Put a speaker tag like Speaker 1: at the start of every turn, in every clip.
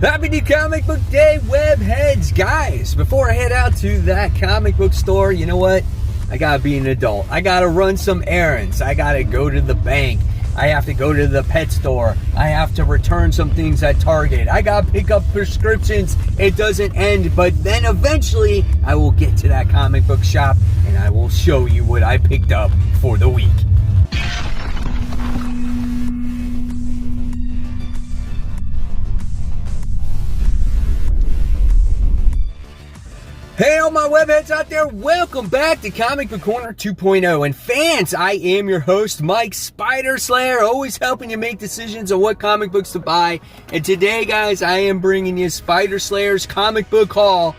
Speaker 1: Happy New Comic Book Day, webheads! Guys, before I head out to that comic book store, you know what? I gotta be an adult. I gotta run some errands. I gotta go to the bank. I have to go to the pet store. I have to return some things at Target. I gotta pick up prescriptions. It doesn't end, but then eventually I will get to that comic book shop and I will show you what I picked up for the week. Hey, all my webheads out there, welcome back to Comic Book Corner 2.0. And fans, I am your host, Mike Spider Slayer, always helping you make decisions on what comic books to buy. And today, guys, I am bringing you Spider Slayer's Comic Book Haul,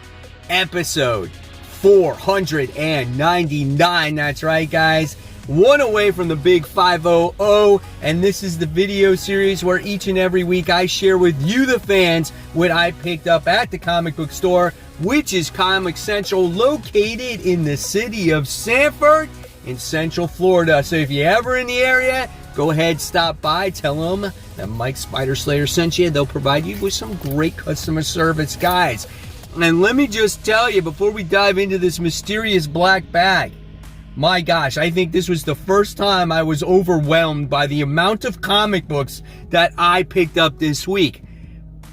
Speaker 1: episode 499. That's right, guys. One away from the big 500, and this is the video series where each and every week I share with you, the fans, what I picked up at the comic book store, which is Comic Central, located in the city of Sanford in Central Florida. So if you're ever in the area, go ahead, stop by, tell them that Mike Spider Slayer sent you. They'll provide you with some great customer service, guys. And let me just tell you, before we dive into this mysterious black bag, my gosh, I think this was the first time I was overwhelmed by the amount of comic books that I picked up this week.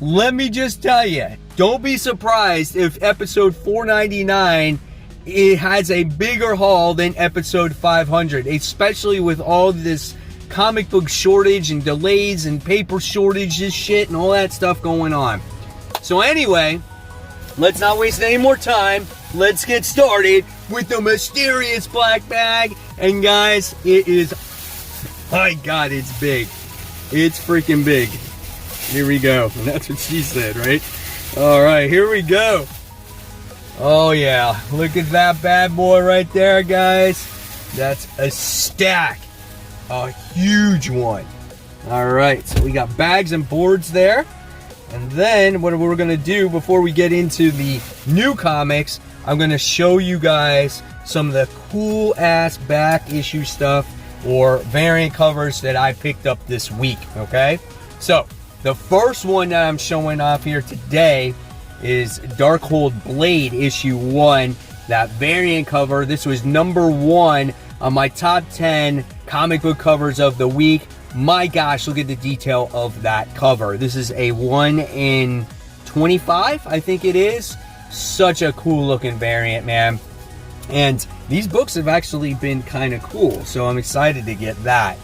Speaker 1: Let me just tell you, don't be surprised if episode 499 it has a bigger haul than episode 500, especially with all this comic book shortage and delays and paper shortages shit and all that stuff going on. So anyway, let's not waste any more time. Let's get started with the mysterious black bag. And guys, it is, my God, it's big. It's freaking big. Here we go. And that's what she said, right? All right, here we go. Oh yeah, look at that bad boy right there, guys. That's a stack, a huge one. All right, so we got bags and boards there. And then what we're gonna do before we get into the new comics, I'm gonna show you guys some of the cool ass back issue stuff or variant covers that I picked up this week, okay? So, the first one that I'm showing off here today is Darkhold Blade issue 1, that variant cover. This was number 1 on my top 10 comic book covers of the week. My gosh, look at the detail of that cover. This is a 1 in 25, I think it is. Such a cool looking variant, man. And these books have actually been kind of cool, so I'm excited to get that.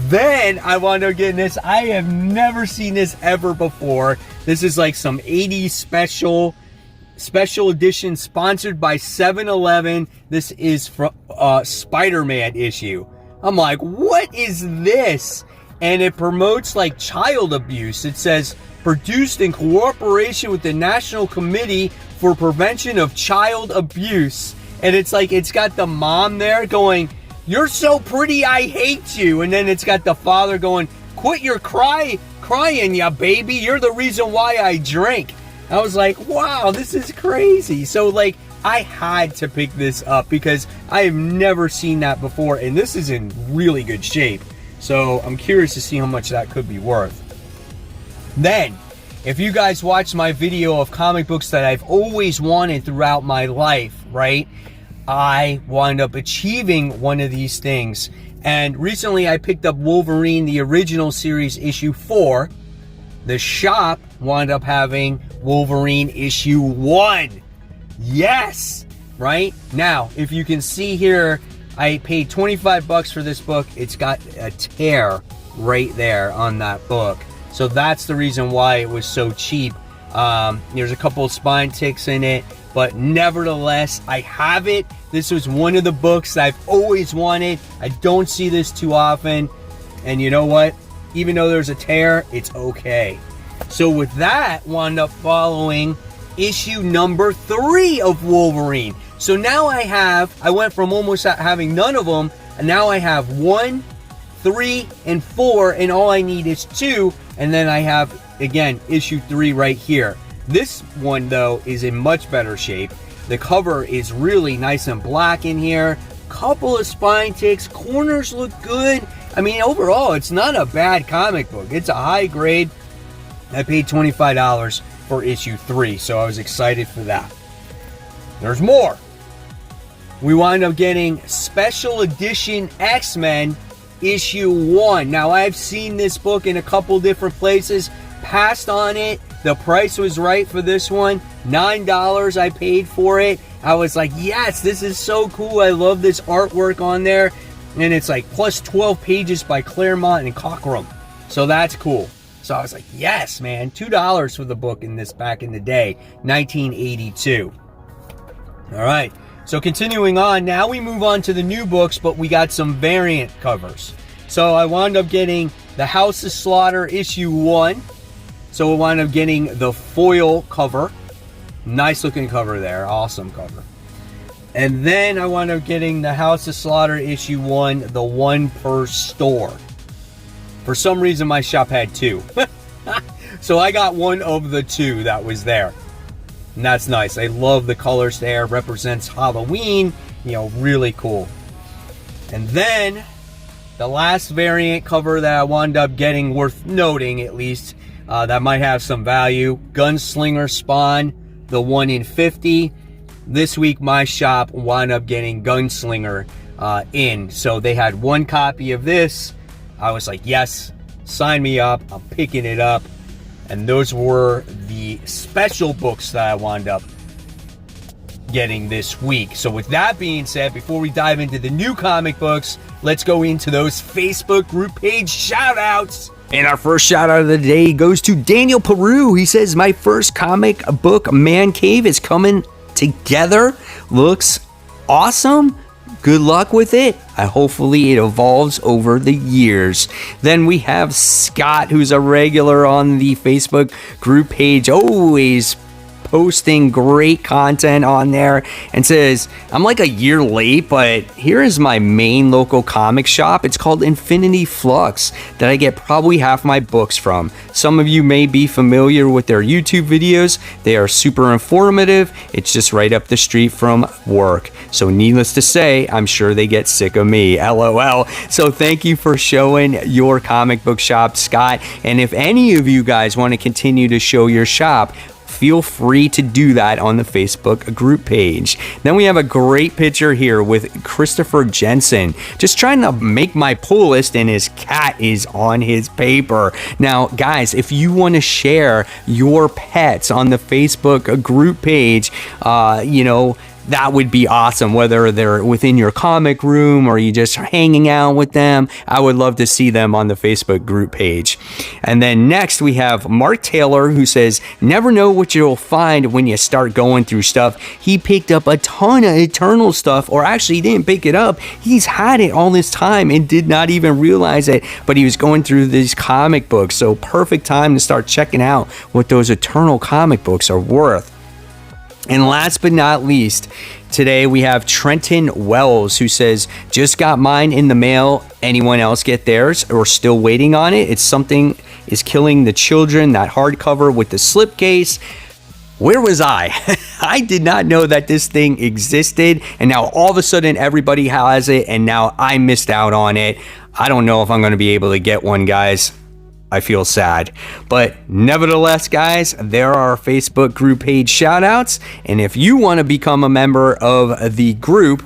Speaker 1: Then I wound up getting this. I have never seen this ever before. This is like some 80s special edition sponsored by 7-Eleven. This is from Spider-Man issue. I'm like, what is this? And it promotes like child abuse. It says, produced in cooperation with the National Committee for Prevention of Child Abuse. And it's like, it's got the mom there going, "You're so pretty, I hate you." And then it's got the father going, "Quit your crying, ya baby. You're the reason why I drink." I was like, wow, this is crazy. So like, I had to pick this up because I have never seen that before. And this is in really good shape. So I'm curious to see how much that could be worth. Then, if you guys watched my video of comic books that I've always wanted throughout my life, right? I wound up achieving one of these things. And recently I picked up Wolverine, the original series, issue 4. The shop wound up having Wolverine issue 1. Yes! Right? Now, if you can see here, I paid 25 bucks for this book. It's got a tear right there on that book. So that's the reason why it was so cheap. There's a couple of spine ticks in it, but nevertheless, I have it. This was one of the books I've always wanted. I don't see this too often. And you know what? Even though there's a tear, it's okay. So with that, wound up following issue number 3 of Wolverine. So now I went from almost having none of them, and now I have 1, 3, and 4, and all I need is 2, and then I have, again, issue 3 right here. This one, though, is in much better shape. The cover is really nice and black in here. Couple of spine ticks. Corners look good. I mean, overall, it's not a bad comic book. It's a high grade. I paid $25 for issue 3, so I was excited for that. There's more. We wind up getting Special Edition X-Men issue 1. Now, I've seen this book in a couple different places, passed on it. The price was right for this one. $9 I paid for it. I was like, yes, this is so cool. I love this artwork on there. And it's like plus 12 pages by Claremont and Cockrum. So that's cool. So I was like, yes, man. $2 for the book in this back in the day, 1982. All right. So continuing on, now we move on to the new books, but we got some variant covers. So I wound up getting the House of Slaughter issue 1. So we wound up getting the foil cover. Nice looking cover there. Awesome cover. And then I wound up getting the House of Slaughter issue 1, the one per store. For some reason, my shop had 2. So I got one of the 2 that was there. And that's nice. I love the colors there. Represents Halloween. You know, really cool. And then the last variant cover that I wound up getting, worth noting at least, that might have some value. Gunslinger Spawn, the 1 in 50. This week, my shop wound up getting Gunslinger in. So they had one copy of this. I was like, yes, sign me up. I'm picking it up. And those were the special books that I wound up getting this week. So with that being said, before we dive into the new comic books, let's go into those Facebook group page shout outs. And our first shout out of the day goes to Daniel Peru. He says, my first comic book man cave is coming together. Looks awesome. Good luck with it. Hopefully it evolves over the years. Then we have Scott, who's a regular on the Facebook group page, always posting great content on there, and says, I'm like a year late, but here is my main local comic shop. It's called Infinity Flux, that I get probably half my books from. Some of you may be familiar with their YouTube videos. They are super informative. It's just right up the street from work. So needless to say, I'm sure they get sick of me. LOL. So thank you for showing your comic book shop, Scott. And if any of you guys want to continue to show your shop, feel free to do that on the Facebook group page. Then we have a great picture here with Christopher Jensen, just trying to make my pull list, and his cat is on his paper. Now, guys, if you want to share your pets on the Facebook group page, that would be awesome, whether they're within your comic room or you just hanging out with them. I would love to see them on the Facebook group page. And then next we have Mark Taylor, who says, never know what you'll find when you start going through stuff. He picked up a ton of Eternal stuff, or actually he didn't pick it up. He's had it all this time and did not even realize it, but he was going through these comic books. So perfect time to start checking out what those Eternal comic books are worth. And last but not least, today we have Trenton Wells, who says, just got mine in the mail. Anyone else get theirs or still waiting on it? It's Something is Killing the Children, that hardcover with the slipcase. Where was I? I did not know that this thing existed, and now all of a sudden everybody has it, and now I missed out on it. I don't know if I'm going to be able to get one, guys. I feel sad. But nevertheless, guys, there are our Facebook group page shout outs. And if you want to become a member of the group,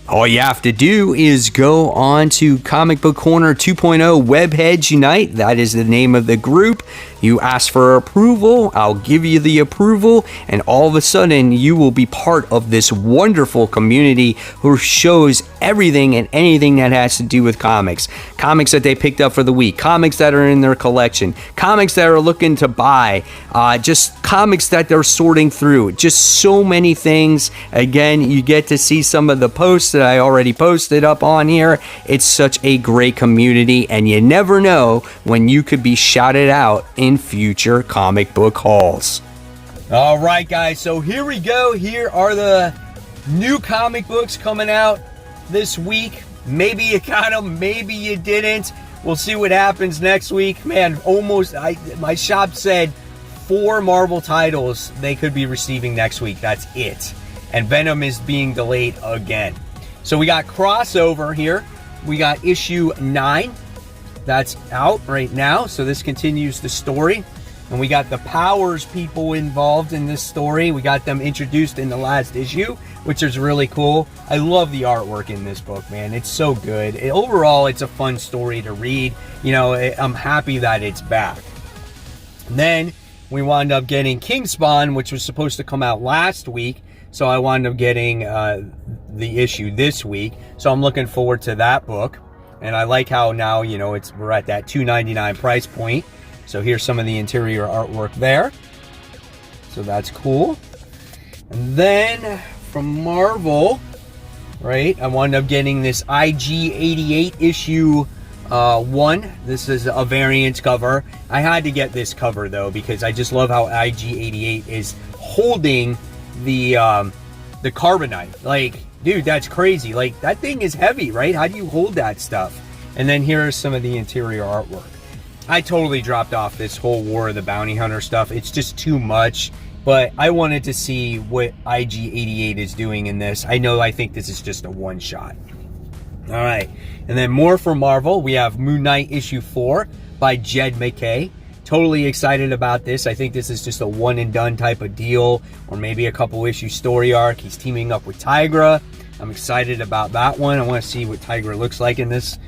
Speaker 1: all you have to do is go on to Comic Book Corner 2.0 Webheads Unite. That is the name of the group. You ask for approval, I'll give you the approval, and all of a sudden you will be part of this wonderful community who shows everything and anything that has to do with comics. Comics that they picked up for the week, comics that are in their collection, comics that are looking to buy, just comics that they're sorting through. Just so many things. Again, you get to see some of the posts that I already posted up on here. It's such a great community, and you never know when you could be shouted out in future comic book hauls. All right, guys, so here we go. Here are the new comic books coming out this week. Maybe you got them, maybe you didn't. We'll see what happens next week. Man, my shop said 4 Marvel titles they could be receiving next week. That's it. And Venom is being delayed again. So we got crossover here. We got issue 9. That's out right now, so this continues the story. And we got the Powers people involved in this story. We got them introduced in the last issue, which is really cool. I love the artwork in this book, man. It's so good. Overall, it's a fun story to read. You know, I'm happy that it's back. And then we wound up getting King Spawn, which was supposed to come out last week. So I wound up getting the issue this week. So I'm looking forward to that book. And I like how now, you know, we're at that $2.99 price point. So here's some of the interior artwork there. So that's cool. And then from Marvel, right, I wound up getting this IG-88 issue 1. This is a variant cover. I had to get this cover though, because I just love how IG-88 is holding the carbonite. Like, dude, that's crazy. Like, that thing is heavy, right? How do you hold that stuff? And then here is some of the interior artwork. I totally dropped off this whole War of the Bounty Hunter stuff. It's just too much, but I wanted to see what IG-88 is doing in this. I think this is just a one-shot. All right, and then more from Marvel. We have Moon Knight issue 4 by Jed McKay. Totally excited about this. I think this is just a one-and-done type of deal, or maybe a couple-issue story arc. He's teaming up with Tigra. I'm excited about that one. I want to see what Tigra looks like in this.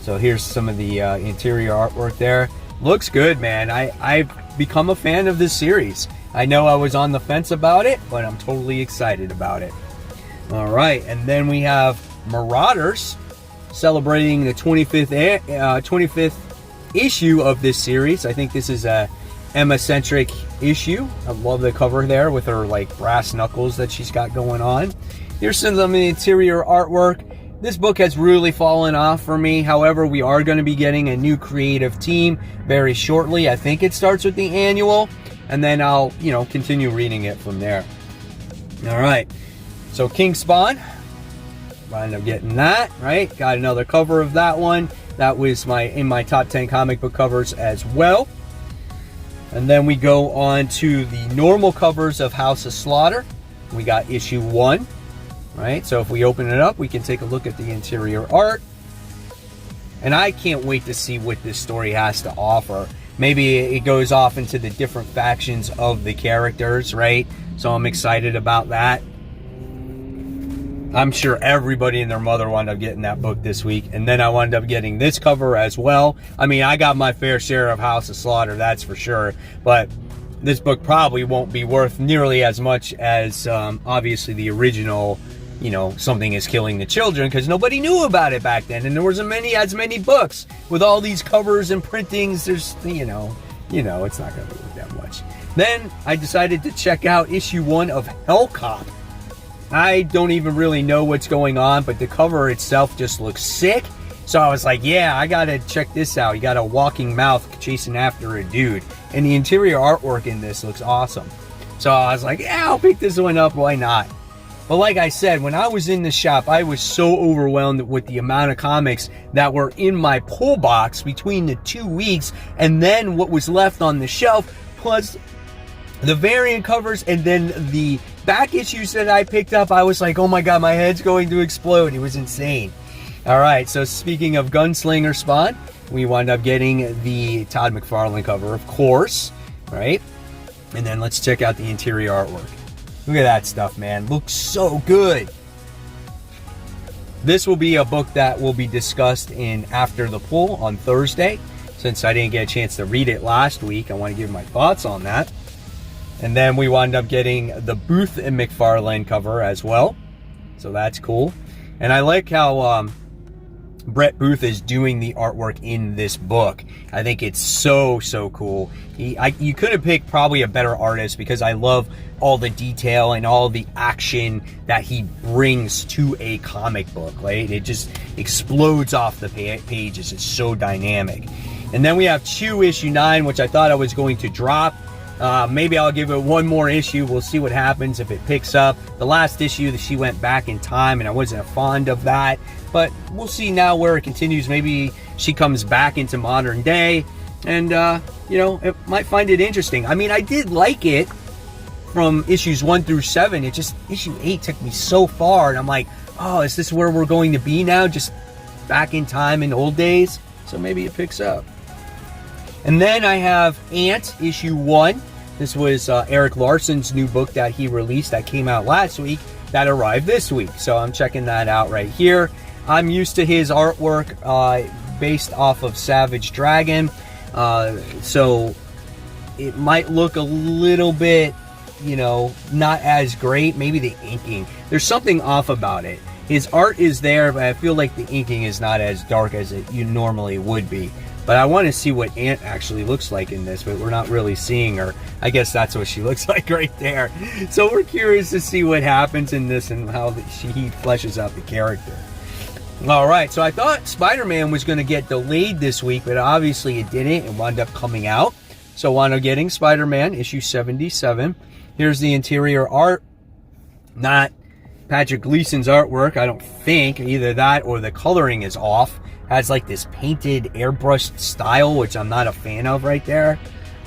Speaker 1: So here's some of the interior artwork there. Looks good, man. I've become a fan of this series. I know I was on the fence about it, but I'm totally excited about it. All right, and then we have Marauders, celebrating the 25th issue of this series. I think this is a Emma-centric issue. I love the cover there with her like brass knuckles that she's got going on. Here's some of the interior artwork. This book has really fallen off for me. However, we are going to be getting a new creative team very shortly. I think it starts with the annual, and then I'll, you know, continue reading it from there. All right. So King Spawn, I ended up getting that, right? Got another cover of that one. That was in my top 10 comic book covers as well. And then we go on to the normal covers of House of Slaughter. We got issue 1. Right, so if we open it up, we can take a look at the interior art. And I can't wait to see what this story has to offer. Maybe it goes off into the different factions of the characters, right? So I'm excited about that. I'm sure everybody and their mother wound up getting that book this week. And then I wound up getting this cover as well. I mean, I got my fair share of House of Slaughter, that's for sure. But this book probably won't be worth nearly as much as, obviously, the original, you know, Something is Killing the Children, because nobody knew about it back then, and there wasn't as many books with all these covers and printings. There's, you know, it's not going to be worth that much. Then I decided to check out issue 1 of Hellcop. I don't even really know what's going on, but the cover itself just looks sick. So I was like, yeah, I got to check this out. You got a walking mouth chasing after a dude, and the interior artwork in this looks awesome. So I was like, yeah, I'll pick this one up. Why not? But like I said, when I was in the shop, I was so overwhelmed with the amount of comics that were in my pull box between the 2 weeks, and then what was left on the shelf, plus the variant covers, and then the back issues that I picked up. I was like, oh my God, my head's going to explode. It was insane. All right, so speaking of Gunslinger Spawn, we wound up getting the Todd McFarlane cover, of course, right? And then let's check out the interior artwork. Look at that stuff, man. Looks so good. This will be a book that will be discussed in After the Pull on Thursday. Since I didn't get a chance to read it last week, I want to give my thoughts on that. And then we wound up getting the Booth and McFarlane cover as well. So that's cool. And I like how Brett Booth is doing the artwork in this book. I think it's so cool. You could have picked probably a better artist, because I love all the detail and all the action that he brings to a comic book, right? It just explodes off the pages. It's so dynamic. And then we have Chew issue 9, which I thought I was going to drop. Maybe I'll give it one more issue. We'll see what happens if it picks up. The last issue that she went back in time, and I wasn't fond of that. But we'll see now where it continues. Maybe she comes back into modern day, and you know, it might find it interesting. I mean, I did like it from issues 1 through 7. It just, issue 8 took me so far, and I'm like, oh, is this where we're going to be now? Just back in time in old days? So maybe it picks up. And then I have Ant, issue 1. This was Eric Larson's new book that he released that came out last week that arrived this week. So I'm checking that out right here. I'm used to his artwork based off of Savage Dragon. So it might look a little bit, you know, not as great. Maybe the inking. There's something off about it. His art is there, but I feel like the inking is not as dark as you normally would be. But I want to see what Ant actually looks like in this, but we're not really seeing her. I guess that's what she looks like right there. So we're curious to see what happens in this and how he fleshes out the character. All right, so I thought Spider-Man was going to get delayed this week, but obviously it didn't. It wound up coming out. So wound up getting Spider-Man, issue 77. Here's the interior art. Not Patrick Gleason's artwork, I don't think. Either that or the coloring is off. Has like this painted airbrushed style, which I'm not a fan of right there.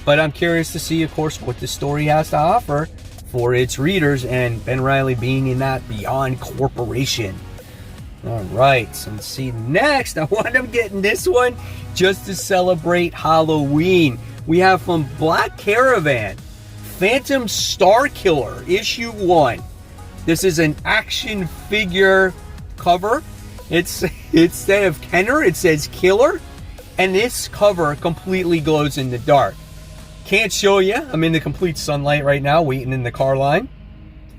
Speaker 1: But I'm curious to see, of course, what the story has to offer for its readers, and Ben Reilly being in that Beyond Corporation. All right, so let's see next. I wound up getting this one just to celebrate Halloween. We have from Black Caravan, Phantom Star Killer, issue 1. This is an action figure cover. It's instead of Kenner, it says Killer. And this cover completely glows in the dark. Can't show you. I'm in the complete sunlight right now, waiting in the car line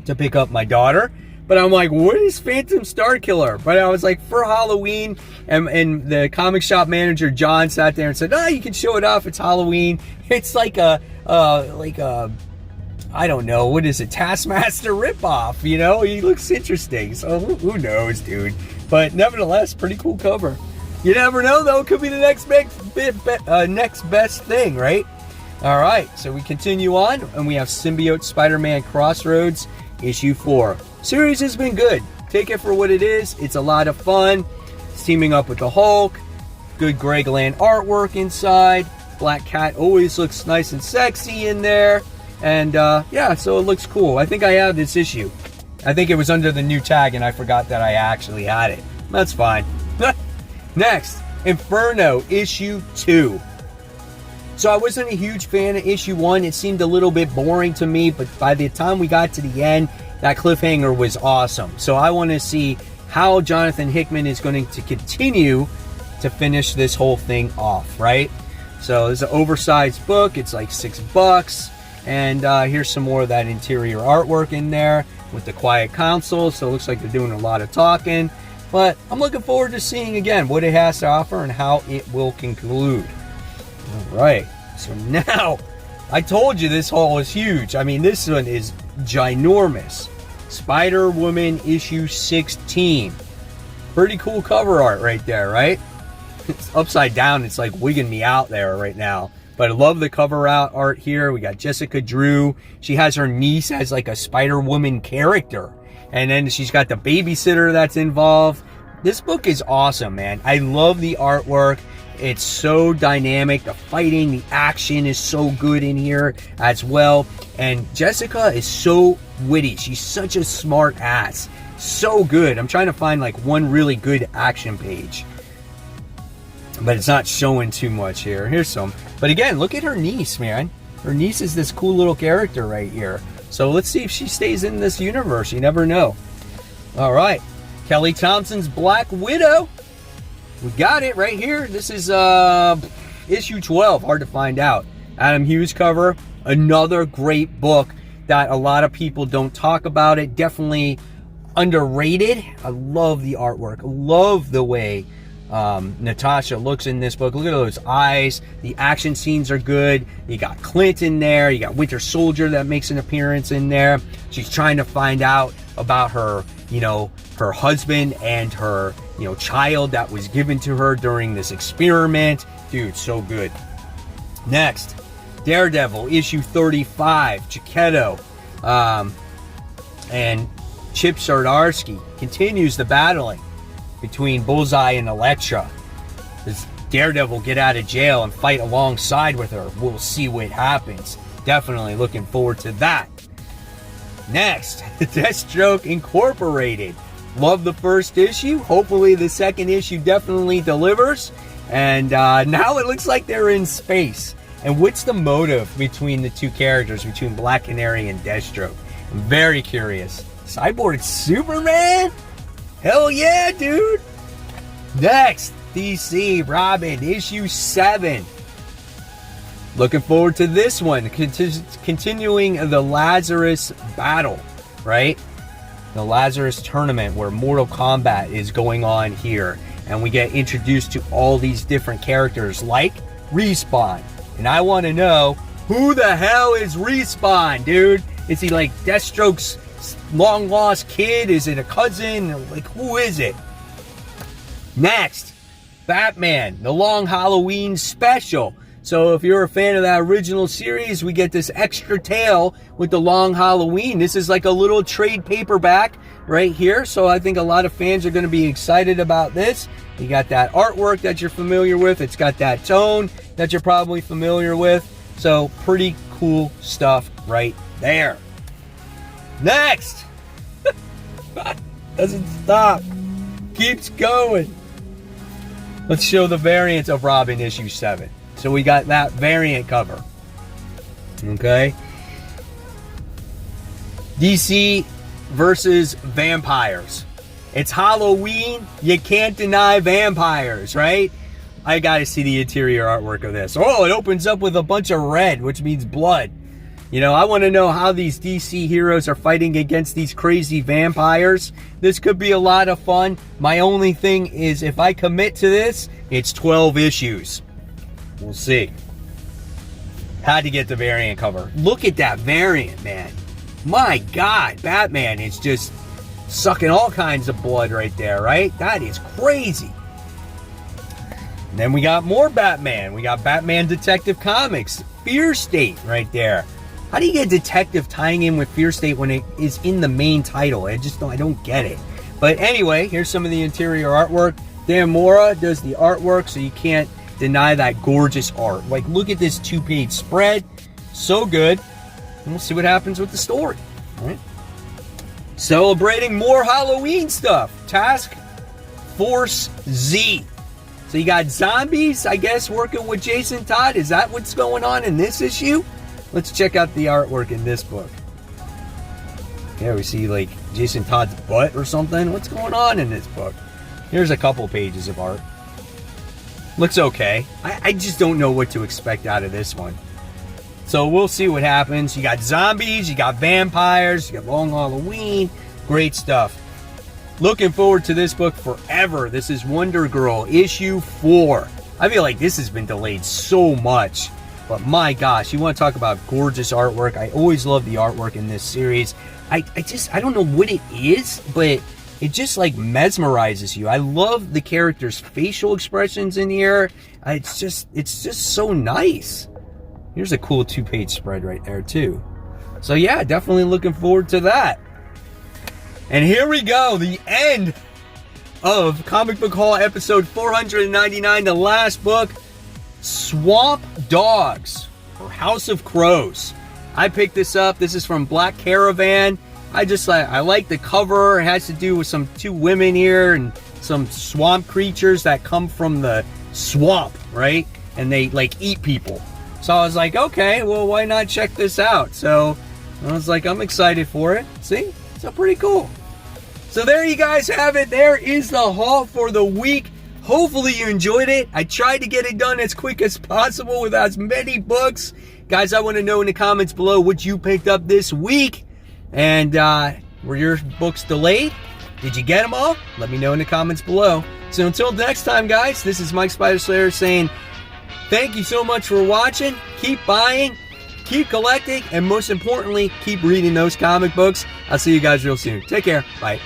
Speaker 1: to pick up my daughter. But I'm like, what is Phantom Star Killer? But I was like, for Halloween, and the comic shop manager, John, sat there and said, oh, you can show it off. It's Halloween. It's like a I don't know, what is it, Taskmaster ripoff, you know? He looks interesting, so who knows, dude? But nevertheless, pretty cool cover. You never know, though. It could be the next next best thing, right? All right, so we continue on, and we have Symbiote Spider-Man Crossroads, issue 4. Series has been good. Take it for what it is. It's a lot of fun. It's teaming up with the Hulk. Good Greg Land artwork inside. Black Cat always looks nice and sexy in there. And yeah, so it looks cool. I think I have this issue. I think it was under the new tag and I forgot that I actually had it. That's fine. Next, Inferno issue 2. So I wasn't a huge fan of issue 1. It seemed a little bit boring to me, but by the time we got to the end, that cliffhanger was awesome. So I want to see how Jonathan Hickman is going to continue to finish this whole thing off, right? So it's an oversized book. It's like $6. And here's some more of that interior artwork in there with the Quiet Council. So it looks like they're doing a lot of talking. But I'm looking forward to seeing, again, what it has to offer and how it will conclude. All right. So now, I told you this haul is huge. I mean, this one is ginormous. Spider-Woman issue 16. Pretty cool cover art right there, right? It's upside down. It's like wigging me out there right now. But I love the cover art here. We got Jessica Drew. She has her niece as like a Spider-Woman character. And then she's got the babysitter that's involved. This book is awesome, man. I love the artwork. It's so dynamic. The fighting, the action is so good in here as well. And Jessica is so witty. She's such a smart ass. So good. I'm trying to find like one really good action page. But it's not showing too much here. Here's some. But again, look at her niece, man. Her niece is this cool little character right here. So let's see if she stays in this universe. You never know. All right. Kelly Thompson's Black Widow. We got it right here. This is issue 12. Hard to find out. Adam Hughes cover. Another great book that a lot of people don't talk about it. Definitely underrated. I love the artwork. I love the way Natasha looks in this book. Look at those eyes. The action scenes are good. You got Clint in there. You got Winter Soldier that makes an appearance in there. She's trying to find out about her, you know, her husband and her, you know, child that was given to her during this experiment. Dude, so good. Next, Daredevil issue 35. Chiquetto and Chip Zdarsky continues the battling between Bullseye and Elektra. Does Daredevil get out of jail and fight alongside with her? We'll see what happens. Definitely looking forward to that. Next, Deathstroke Incorporated. Love the first issue. Hopefully the second issue definitely delivers. And now it looks like they're in space. And what's the motive between the two characters, between Black Canary and Deathstroke? I'm very curious. Cyborg Superman? Hell yeah, dude! Next, DC Robin, issue 7. Looking forward to this one. Continuing the Lazarus battle, right? The Lazarus tournament where Mortal Kombat is going on here. And we get introduced to all these different characters like Respawn. And I want to know, who the hell is Respawn, dude? Is he like Deathstroke's long lost kid? Is it a cousin? Like, who is it? Next, Batman, the Long Halloween special. So if you're a fan of that original series, we get this extra tale with the Long Halloween. This is like a little trade paperback right here. So I think a lot of fans are going to be excited about this. You got that artwork that you're familiar with. It's got that tone that you're probably familiar with. So pretty cool stuff right there. Next. Doesn't stop. Keeps going. Let's show the variant of Robin issue 7. So we got that variant cover. Okay. DC versus vampires. It's Halloween. You can't deny vampires, right? I gotta see the interior artwork of this. Oh, it opens up with a bunch of red, which means blood. You know, I want to know how these DC heroes are fighting against these crazy vampires. This could be a lot of fun. My only thing is, if I commit to this, it's 12 issues. We'll see. Had to get the variant cover. Look at that variant, man. My God, Batman is just sucking all kinds of blood right there, right? That is crazy. And then we got more Batman. We got Batman Detective Comics. Fear State right there. How do you get detective tying in with Fear State when it is in the main title? I don't get it. But anyway, here's some of the interior artwork. Dan Mora does the artwork, so you can't deny that gorgeous art. Like, look at this 2-page spread. So good. And we'll see what happens with the story. All right. Celebrating more Halloween stuff. Task Force Z. So you got zombies, I guess, working with Jason Todd. Is that what's going on in this issue? Let's check out the artwork in this book. Yeah, we see like Jason Todd's butt or something. What's going on in this book? Here's a couple pages of art. Looks okay. I just don't know what to expect out of this one. So we'll see what happens. You got zombies, you got vampires, you got Long Halloween. Great stuff. Looking forward to this book forever. This is Wonder Girl, issue 4. I feel like this has been delayed so much. But my gosh, you want to talk about gorgeous artwork. I always love the artwork in this series. I don't know what it is, but it just like mesmerizes you. I love the characters' facial expressions in here. It's just so nice. Here's a cool 2-page spread right there too. So yeah, definitely looking forward to that. And here we go, the end of Comic Book Haul episode 499, the last book, Swamp Dogs, or House of Crows. I picked this up. This is from Black Caravan. I like the cover. It has to do with some 2 women here and some swamp creatures that come from the swamp, right? And they like eat people. So I was like, okay, well, why not check this out? So I was like, I'm excited for it. See? So pretty cool. So there you guys have it. There is the haul for the week. Hopefully you enjoyed it. I tried to get it done as quick as possible with as many books. Guys, I want to know in the comments below what you picked up this week. And were your books delayed? Did you get them all? Let me know in the comments below. So until next time, guys, this is Mike Spider Slayer saying thank you so much for watching. Keep buying, keep collecting, and most importantly, keep reading those comic books. I'll see you guys real soon. Take care. Bye.